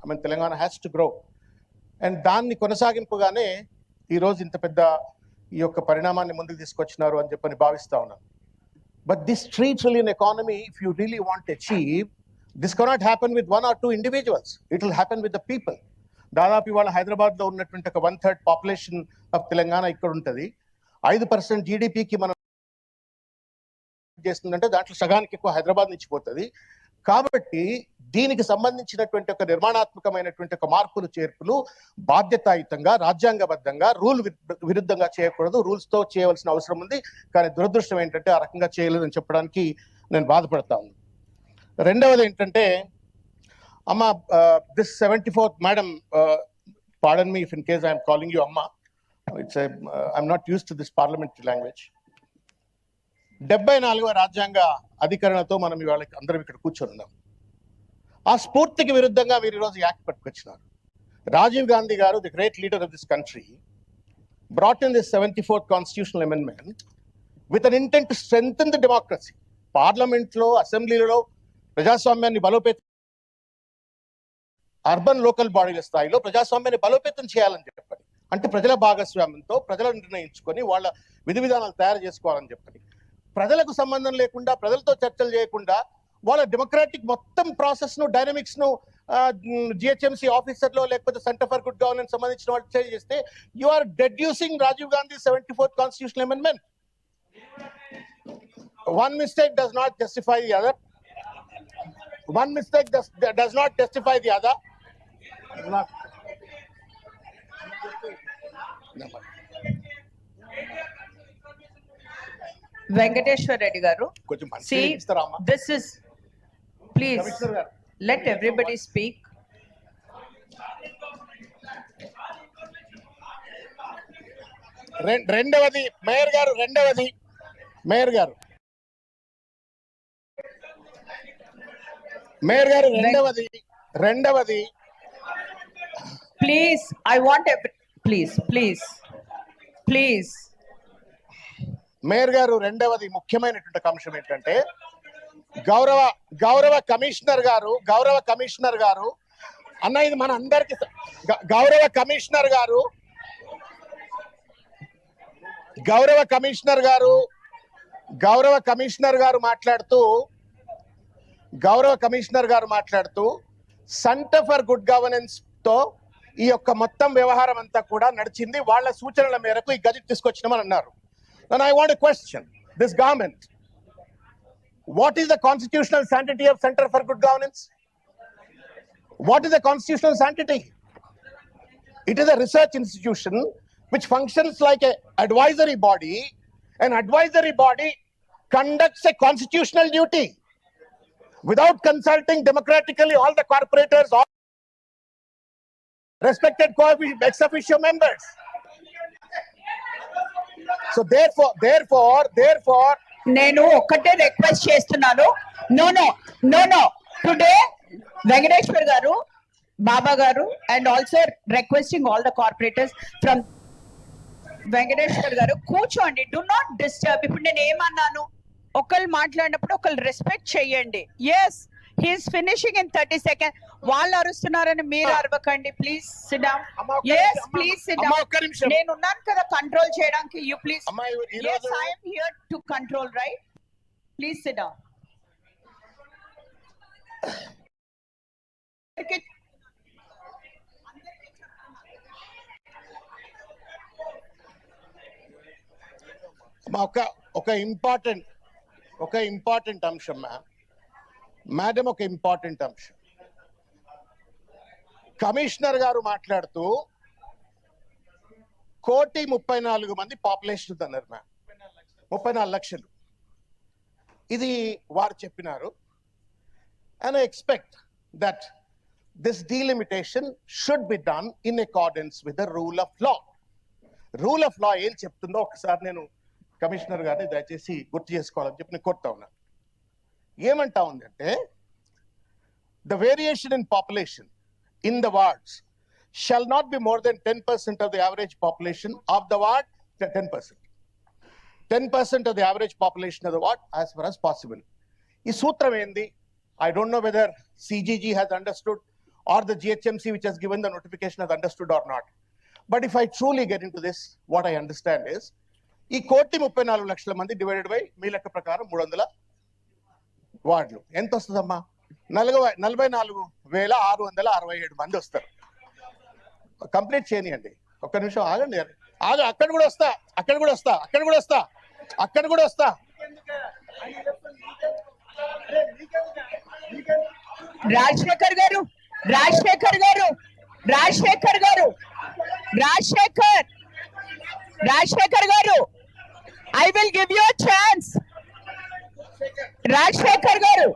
Telangana has to grow and దాన్ని కొనసాగింపుగానే ఈరోజు ఇంత పెద్ద ఈ యొక్క పరిణామాన్ని ముందుకు తీసుకొచ్చినారు అని చెప్పని భావిస్తా ఉన్నాను. But this 3 trillion economy, if you really want to achieve, this cannot happen with 1 or 2 individuals. It will happen with the people. దాదాపు ఇవాళ హైదరాబాద్లో ఉన్నటువంటి ఒక 1/3 పాపులేషన్ ఆఫ్ తెలంగాణ ఇక్కడ ఉంటుంది. 5% జీడిపికి మనం చేస్తుందంటే దాంట్లో సగానికి ఎక్కువ హైదరాబాద్ నుంచి పోతుంది. కాబట్టి దీనికి సంబంధించినటువంటి ఒక నిర్మాణాత్మకమైనటువంటి ఒక మార్పులు చేర్పులు బాధ్యతాయుతంగా రాజ్యాంగబద్ధంగా రూల్ విరుద్ధంగా చేయకూడదు. రూల్స్ తో చేయవలసిన అవసరం ఉంది. కానీ దురదృష్టం ఏంటంటే ఆ రకంగా చేయలేదని చెప్పడానికి నేను బాధపడతా ఉన్నాను. రెండవది ఏంటంటే అమ్మ, this 74th madam, pardon me if in case I am calling you amma, I'm not used to this parliamentary language. 74వ రాజ్యాంగ అధికరణతో మనం ఇవాళ అందరం ఇక్కడ కూర్చొని ఉన్నాం. ఆ స్ఫూర్తికి విరుద్ధంగా మీరు ఈరోజు యాక్ట్ పట్టుకొచ్చినారు. రాజీవ్ గాంధీ గారు, the great leader of this country, brought in this 74th constitutional amendment with an intent to strengthen the democracy. పార్లమెంట్లో, అసెంబ్లీలలో ప్రజాస్వామ్యాన్ని బలోపేతం, అర్బన్ లోకల్ బాడీల స్థాయిలో ప్రజాస్వామ్యాన్ని బలోపేతం చేయాలని చెప్పని, అంటే ప్రజల భాగస్వామ్యంతో ప్రజలు నిర్ణయించుకొని వాళ్ళ విధి విధానాలు తయారు చేసుకోవాలని చెప్పని, ప్రజలకు సంబంధం లేకుండా, ప్రజలతో చర్చలు చేయకుండా వాళ్ళ డెమోక్రాటిక్ మొత్తం ప్రాసెస్ ను, డైనమిక్స్ ను జిహెచ్ఎంసీ ఆఫీసర్లో లేకపోతే సెంటర్ ఫర్ గుడ్ గవర్నెన్స్ సంబంధించిన వాళ్ళు చేస్తే you are deducing Rajiv Gandhi 74th constitutional amendment. One mistake does not justify the other. One mistake does not justify the other. Venkateshwar Reddy garu, see, this is, please let everybody speak. రెండవది mayor గారు, రెండవది Please, I want please. Mayor గారు, రెండవది ముఖ్యమైనటువంటి అంశం ఏంటంటే గౌరవ commissioner గారు అన్న, ఇది మన అందరికి గౌరవ కమిషనర్ గారు మాట్లాడుతూ సెంటర్ ఫర్ గుడ్ గవర్నెన్స్ తో ఈ యొక్క మొత్తం వ్యవహారం అంతా కూడా నడిచింది, వాళ్ళ సూచనల మేరకు ఈ గజెట్ తీసుకొచ్చినామని అన్నారు. And I want to question this government. What is the constitutional sanctity of Center for Good Governance? What is the constitutional sanctity? It is a research institution which functions like an advisory body. An advisory body conducts a constitutional duty without consulting democratically all the corporators, all respected ex officio members. So therefore నేను ఒక్కటే request చేస్తున్నాను. No today Venkateshwar గారు, బాబా గారు, and also requesting all the corporators from Venkateshwar గారు, కూర్చోండి, do not disturb. ఇప్పుడు నేను ఏమన్నాను, ఒకళ్ళు మాట్లాడినప్పుడు ఒకళ్ళు రెస్పెక్ట్ చెయ్యండి. Yes, he's finishing in 30 seconds. వాళ్ళు అరుస్తున్నారని మీరు అరవకండి. Please sit down. Yes, please sit down. నేను ఉన్నాను కదా కంట్రోల్ చేయడానికి. You please. Yes, I am here to control, right? Please sit down. ఒక ఇంపార్టెంట్ అంశం మేడం, ఒక ఇంపార్టెంట్ అంశం. కమిషనర్ గారు మాట్లాడుతూ 1,34,00,000 పాపులేషన్ అన్నారు మ్యామ్, 34 లక్షలు ఇది వారు చెప్పినారు. And I expect that this delimitation should be done in accordance with the rule of law. Rule of law ఏం చెప్తుందో ఒకసారి నేను కమిషనర్ గారిని దయచేసి గుర్తు చేసుకోవాలని చెప్పి నేను కోరుతా ఉన్నా. ఏమంటా ఉందంటే, the variation in population in the wards shall not be more than 10% of the average population of the ward. 10% of the average population of the ward as far as possible. ఈ సూత్రం ఏంది? I don't know whether CGG has understood or the GHMC which has given the notification has understood or not. But if I truly get into this, what I understand is, ఈ 1,34,00,000 మంది divided by మీ లెక్క ప్రకారం 300 వార్డులు ఎంత వస్తుందమ్మా? 44,667 మంది వస్తారు. Complete చేయనియండి, ఒక్క నిమిషం ఆగండి. అక్కడ కూడా వస్తా. రాజశేఖర్ గారు, I will give you a chance. Rajshekar garu,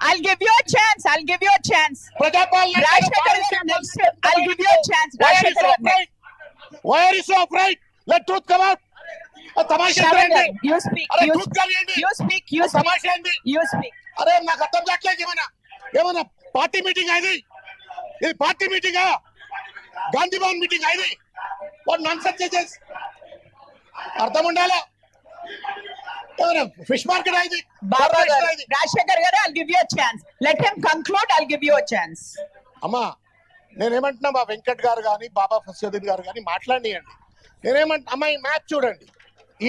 I'll give you a chance. Prajapalana Rajshekar garu, next step. I'll give you a chance. Rajshekar garu. Why are you so afraid? Let truth come out. తమాషా Shravan ఏంటి? garu, you speak. అరే truth కానియండి. తమాషా ఏంటి? You speak. అరే నాకు అర్థం కావట్లేదు. ఏమన్నా పార్టీ మీటింగ్ ఇది పార్టీ మీటింగా? గాంధీ భవన్ మీటింగ్ ఇది? వాట్ నాన్సెన్స్ చేసేస్ అర్థం ఉండాలా? ఏమన్నా ఫిష్ మార్కెట్ ఇది? Baba garu, Rajshekar garu, I'll give you a chance. Let him conclude. I'll give you a chance. అమ్మా నేనేమంటున్నా, మా వెంకట్ గారు కానీ బాబా ఫస్యుద్దీన్ గారు కానీ మాట్లాడియండి. నేనేమంటున్నా, అమ్మా ఈ మ్యాప్ చూడండి. ఈ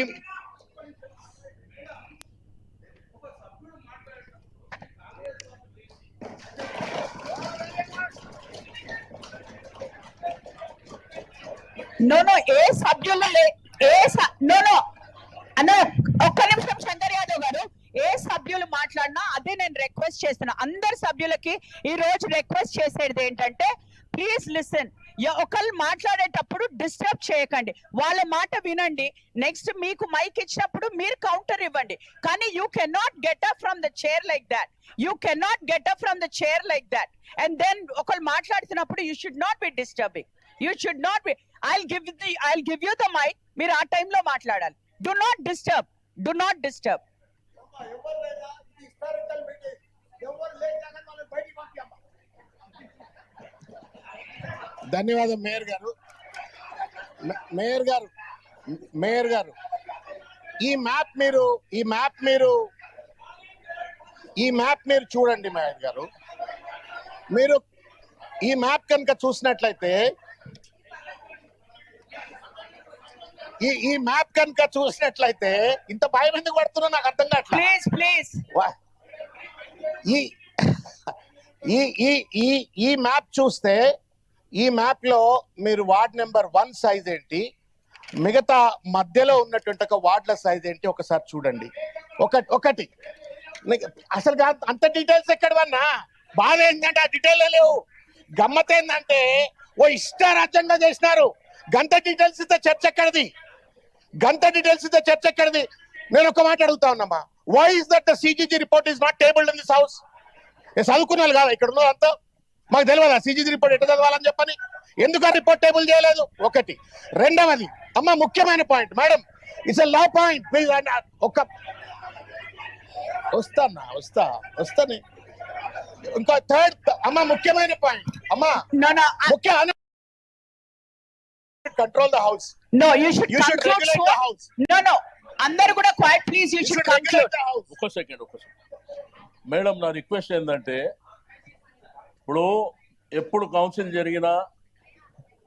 No, ఏ సభ్యులు అన్న ఒక్క నిమిషం శంకర్ యాదవ్ గారు, ఏ సభ్యులు మాట్లాడినా అదే నేను రిక్వెస్ట్ చేస్తున్నా. అందరు సభ్యులకి ఈ రోజు రిక్వెస్ట్ చేసేది ఏంటంటే, ప్లీజ్ లిసన్. ఒకళ్ళు మాట్లాడేటప్పుడు డిస్టర్బ్ చేయకండి, వాళ్ళ మాట వినండి. నెక్స్ట్ మీకు మైక్ ఇచ్చినప్పుడు మీరు కౌంటర్ ఇవ్వండి. కానీ you can not get up from the chair like that. And then ఒకళ్ళు మాట్లాడుతున్నప్పుడు you should not be disturbing. I'll give you the mic. మీరు ఆ టైంలో మాట్లాడాలి. Do not disturb. ధన్యవాదం మేయర్ గారు. ఈ మ్యాప్ మీరు చూడండి మేయర్ గారు. మీరు ఈ మ్యాప్ కనుక చూసినట్లయితే ఇంత భయం ఎందుకు పడుతున్నా నాకు అర్థం కావట్లేదు. ప్లీజ్ ఈ మ్యాప్ చూస్తే, ఈ మ్యాప్ లో మీరు వార్డ్ నెంబర్ 1 సైజ్ ఏంటి, మిగతా మధ్యలో ఉన్నటువంటి ఒక వార్డుల సైజ్ ఏంటి ఒకసారి చూడండి. ఒకటి అసలు అంత డీటెయిల్స్ ఎక్కడవన్నా? బాధ ఏంటంటే ఆ డీటెయిల్ లేవు. గమ్మత్ ఏంటంటే ఓ ఇష్టారాజ్యంగా చేసినారు. గంత డీటెయిల్స్ ఇస్తే చర్చ ఎక్కడిది? నేను ఒక మాట అడుగుతా ఉన్నామా, why is that the CGG report is not tabled in this house? చదువుకున్నాను కాదా ఇక్కడ ఉన్న అంతా? మాకు తెలియదా CGG రిపోర్ట్ ఎట్లా చదవాలని చెప్పని? ఎందుకు ఆ రిపోర్ట్ టేబుల్ చేయలేదు? ఒకటి. రెండవది, అమ్మ ముఖ్యమైన point madam, it's a law point. Please వస్తాను. ఇంకో థర్డ్ అమ్మ ముఖ్యమైన point, control the house. No, you should conclude. regulate the house. No. అందరూ కూడా quiet please. You should conclude. ఒక్క సెకండ్. మేడం, నా రిక్వెస్ట్ ఏంటంటే, ఇప్పుడు ఎప్పుడు కౌన్సిల్ జరిగినా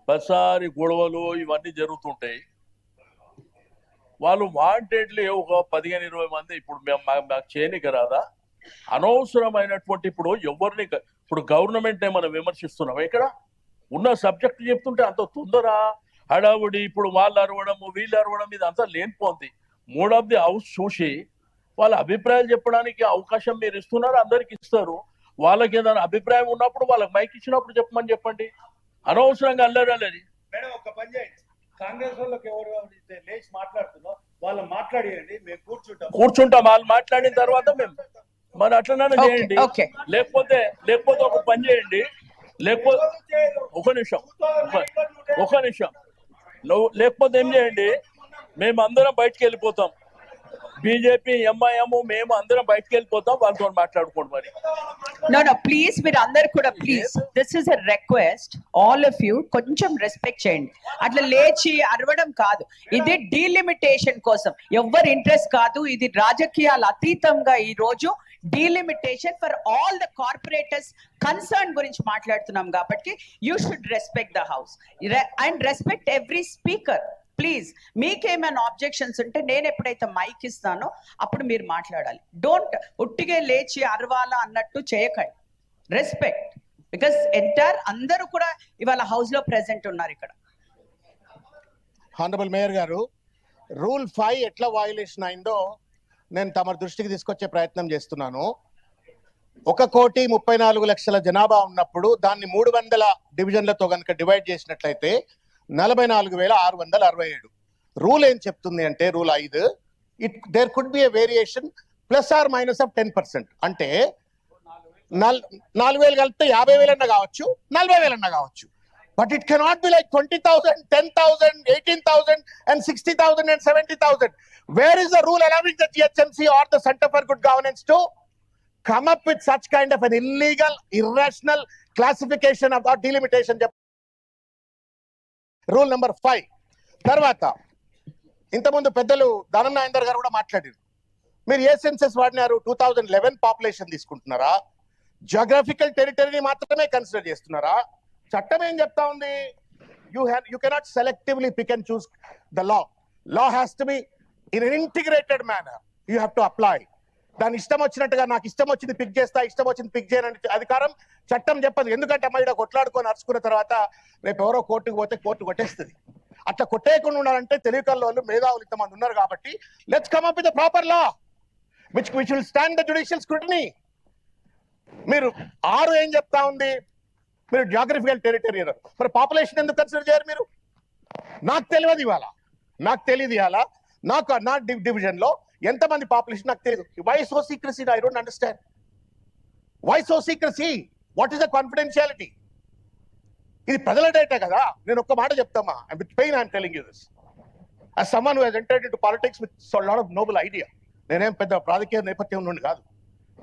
ప్రతిసారి గొడవలు ఇవన్నీ జరుగుతుంటాయి. వాళ్ళు వాంటెడ్లీ ఒక 15-20 మంది ఇప్పుడు మాకు చేయనిక రాదా? అనవసరమైనటువంటి ఇప్పుడు ఎవరిని ఇప్పుడు గవర్నమెంట్ మనం విమర్శిస్తున్నాం. ఇక్కడ ఉన్న సబ్జెక్ట్ చెప్తుంటే అంత తొందర హడావుడి, ఇప్పుడు వాళ్ళు అరవడము వీళ్ళు అరవడం, ఇది అంతా లేనిపోంది. మూడ్ ఆఫ్ ది హౌస్ చూసి వాళ్ళ అభిప్రాయాలు చెప్పడానికి అవకాశం మీరు ఇస్తున్నారు, అందరికి ఇస్తారు. వాళ్ళకి ఏదైనా అభిప్రాయం ఉన్నప్పుడు వాళ్ళకి మైక్ ఇచ్చినప్పుడు చెప్పండి. అనవసరంగా అల్లరి. మేడం ఒక పని చేయండి, కాంగ్రెస్ వాళ్ళకి ఎవరు లేచి మాట్లాడుతున్నాం వాళ్ళు మాట్లాడియండి, మేము కూర్చుంటాం. వాళ్ళు మాట్లాడిన తర్వాత మేము మరి అట్లనే చేయండి. లేకపోతే ఒక పని చేయండి, లేకపోతే ఒక నిమిషం లేకపోతే ఏం చేయండి, మేము అందరం బయటికి వెళ్ళిపోతాం. బీజేపీ ఎంఐఎం మేము అందరం బయటకు వెళ్ళిపోతాం, వాళ్ళతో మాట్లాడుకోండి మరి. No, please, మీరు అందరు కూడా please, this is a request, all of you కొంచెం రెస్పెక్ట్ చేయండి. అట్లా లేచి అరవడం కాదు, ఇది డీలిమిటేషన్ కోసం ఎవ్వరు ఇంట్రెస్ట్ కాదు. ఇది రాజకీయాల అతీతంగా ఈ రోజు delimitation for all the corporators concern గురించి మాట్లాడుతున్నాం కాబట్టి you should respect the house and respect every speaker. Please, మీకేమైనా ఆబ్జెక్షన్స్ ఉంటే నేను ఎప్పుడైతే మైక్ ఇస్తానో అప్పుడు మీరు మాట్లాడాలి. డోంట్ ఉట్టిగే లేచి అరవాలా అన్నట్టు చేయకండి. రెస్పెక్ట్, బికాస్ ఎంటైర్ అందరూ కూడా ఇవాళ హౌస్ లో ప్రెసెంట్ ఉన్నారు ఇక్కడ. హానరబుల్ మేయర్ గారు, రూల్ 5 ఎట్లా వయలేషన్ అయిందో నేను తమ దృష్టికి తీసుకొచ్చే ప్రయత్నం చేస్తున్నాను. 1,34,00,000 జనాభా ఉన్నప్పుడు దాన్ని 300 డివిజన్లతో కనుక డివైడ్ చేసినట్లయితే 44,667. రూల్ ఏం చెప్తుంది అంటే, rule 5, there could be a variation +or- 10%. అంటే 4,000 కలిపితే 50,000 అన్న కావచ్చు, 40,000 అన్న కావచ్చు. But it cannot be like 20,000, 10,000, 18,000 and 60,000 and 70,000. Where is the rule allowing the GHMC or the Center for Good Governance to come up with such kind of an illegal, irrational classification of the delimitation? Rule number 5 తర్వాత ఇంతకుముందు పెద్దలు దానం నాయందర్ గారు కూడా మాట్లాడారు. మీరు ఏ senses వాడినారు? 2011 population తీసుకుంటున్నారా? జియోగ్రఫికల్ టెరిటరీని మాత్రమే కన్సిడర్ చేస్తున్నారా? చట్టం ఏం చెప్తా ఉంది? You cannot selectively pick and choose the law. Law has to be in an integrated manner. You have to apply. దాని ఇష్టం వచ్చినట్టుగా నాకు ఇష్టం వచ్చింది పిక్ చేస్తా, ఇష్టం వచ్చింది పిక్ చేయని అధికారం చట్టం చెప్పదు. ఎందుకంటే అమ్మ ఇక్కడ కొట్లాడుకొని అరుచుకున్న తర్వాత రేపు ఎవరో కోర్టుకు పోతే కోర్టు కొట్టేస్తుంది. అట్లా కొట్టేయకుండా ఉండాలంటే తెలివికల్లో వాళ్ళు మేధావులు ఇంతమంది ఉన్నారు కాబట్టి let's come up with the proper law which will stand the judicial scrutiny. మీరు 6 ఏం చెప్తా ఉంది? మీరు జియోగ్రఫికల్ టెరిటరీ అన్నారు, మరి పాపులేషన్ ఎందుకు కన్సిడర్ చేయరు మీరు? నాకు తెలియదు ఇవాళ, నాకు నా డివిజన్ లో ఎంతమంది పాపులేషన్ నాకు తెలియదు. Why so secrecy? I don't understand. Why so secrecy? What is the confidentiality? ఇది ప్రజల డేటా కదా. నేను ఒక్క మాట చెప్తామా, with pain I'm telling you this as someone who has entered into politics with a lot of noble idea. నేనేం పెద్ద రాజకీయ నేపథ్యం నుండి కాదు,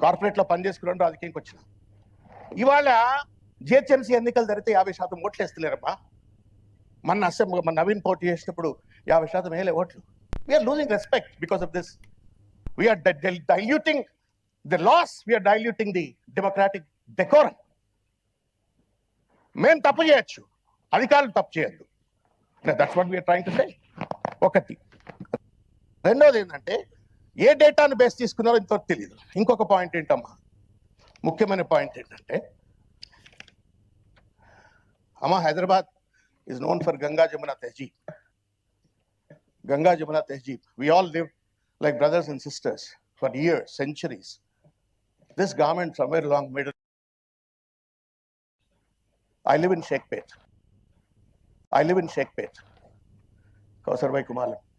కార్పొరేట్ లో పనిచేసుకున్నాను, రాజకీయంకి వచ్చిన. ఇవాళ జిహెచ్ఎంసీ ఎన్నికలు జరిగితే 50% ఓట్లు వేస్తలేరమ్మా. మన నవీన్ పోటీ చేసినప్పుడు 50% వేలే ఓట్లు. We are losing respect because of this. We are diluting the laws, we are diluting the democratic decorum. మేము తప్పు చేయొచ్చు, అధికారులు తప్పు చేయొద్దు. That's what we are trying to say. ఒకటి. రెండోది ఏంటంటే, ఏ డేటాను బేస్ తీసుకున్నారో ఇంతవరకు తెలియదు. ఇంకొక పాయింట్ ఏంటమ్మా, ముఖ్యమైన పాయింట్ ఏంటంటే, అమ్మా Hyderabad is known for Ganga Jamuna Tehzeeb. Ganga Jamuna Tehzeeb. We all lived like brothers and sisters for years, centuries. This garment somewhere along middle. I live in Shekhpet. Kausar Bhai Kumalan.